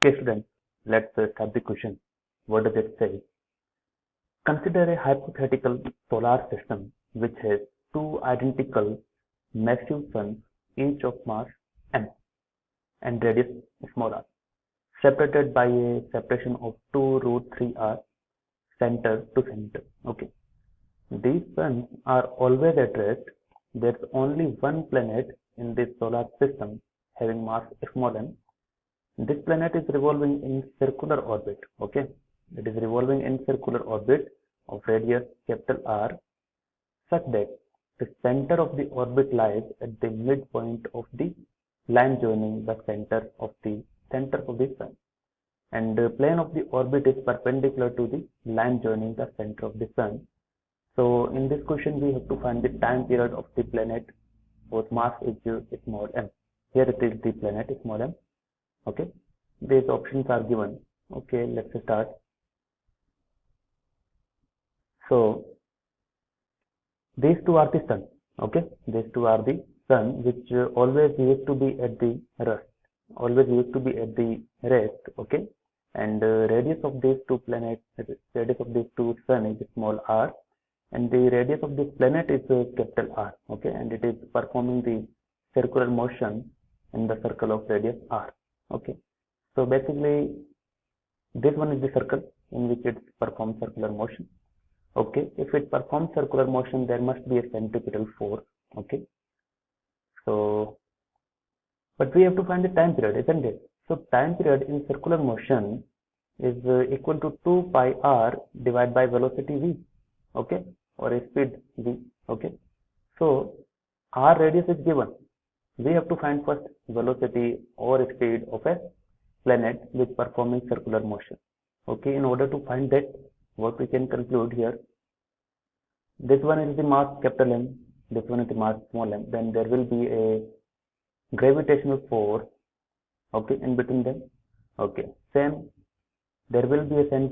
Okay, students, let's start the question. What does it say? Consider a hypothetical solar system which has two identical massive suns, each of mass m and radius small r, separated by a separation of 2 root 3 r center to center. Okay. These suns are always at rest. There's only one planet in this solar system having mass small m. This planet is revolving in circular orbit. Okay, it is revolving in circular orbit of radius capital R, such that the center of the orbit lies at the midpoint of the line joining the center of the sun, and the plane of the orbit is perpendicular to the line joining the center of the sun. So in this question we have to find the time period of the planet whose mass is small m. Here it is the planet small m. Okay, these options are given. Okay, let's start. So these two are the sun. Okay, these two are the sun, which always used to be at the rest, Okay, and radius of these two planets, radius of these two sun is small r, and the radius of this planet is capital R. Okay, and it is performing the circular motion in the circle of radius r. Okay, so basically this one is the circle in which it performs circular motion. Okay, if it performs circular motion, there must be a centripetal force. Okay, so but we have to find the time period, isn't it? So time period in circular motion is equal to 2 pi r divided by velocity v. Okay, or a speed v. Okay, so r radius is given. We have to find first velocity or speed of a planet which performing circular motion. Okay, in order to find that, what we can conclude here, this one is the mass capital M, this one is the mass small m, then there will be a gravitational force, okay, in between them. Okay, same, there will be a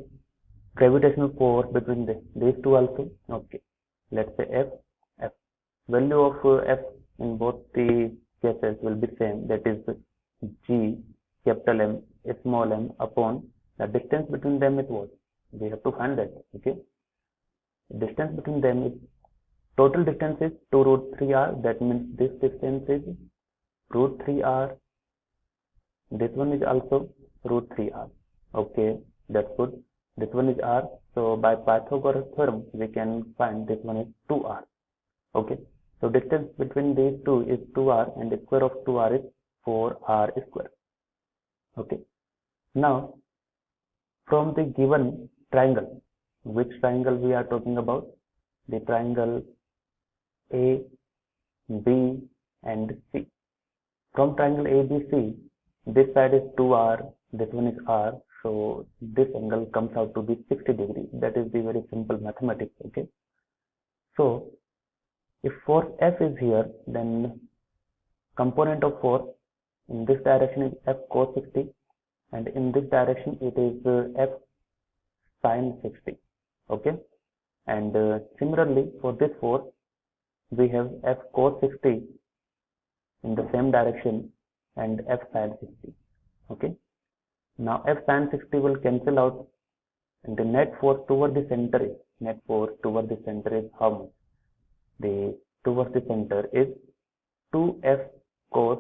gravitational force between these two also. Okay, let's say F. Value of F in both the cases will be same, that is G capital M small m upon the distance between them is what? We have to find that. Okay, distance between them is, total distance is 2 root 3 r, that means this distance is root 3 r, this one is also root 3 r. Okay, that's good. This one is r, so by Pythagoras theorem we can find this one is 2r. Okay, so distance between these two is 2r, and the square of 2r is 4r square. Okay, now from the given triangle, which triangle we are talking about? The triangle A, B and C. From triangle ABC, this side is 2r, this one is r, so this angle comes out to be 60 degrees. That is the very simple mathematics. Okay, so if force F is here, then component of force in this direction is F cos 60, and in this direction it is F sin 60. Okay, and similarly for this force we have F cos 60 in the same direction and F sin 60. Okay, now F sin 60 will cancel out, and the net force toward the center is how much? The towards the center is 2F cos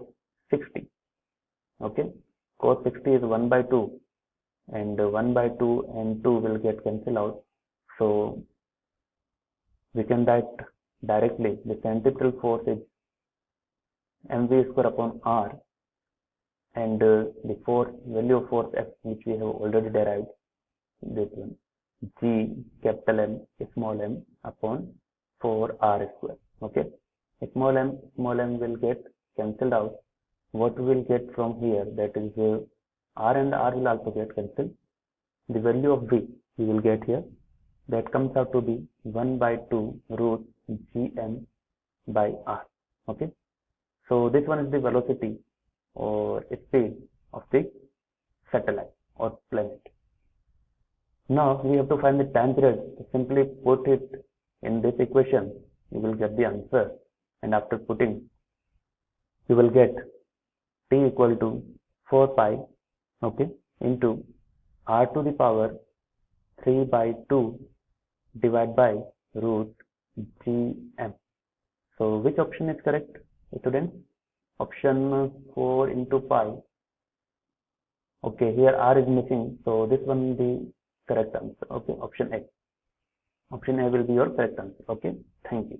60. Okay, cos 60 is 1 by 2, and 1 by 2 and 2 will get cancelled out, so we can write directly the centripetal force is mv square upon r, and the value of force F, which we have already derived, this one, G capital M small m upon 4r square. Okay, small m will get cancelled out. What we will get from here, that is r and r will also get cancelled. The value of v we will get here, that comes out to be 1 by 2 root gm by r. Okay, so this one is the velocity or speed of the satellite or planet. Now we have to find the time period. Simply put it in this equation, you will get the answer, and after putting, you will get t equal to 4 pi, okay, into r to the power 3 by 2 divided by root gm. So which option is correct, students? Option 4 into pi. Okay, here r is missing, so this one the correct answer. Okay, option A. Option A will be your correct answer. Okay, thank you.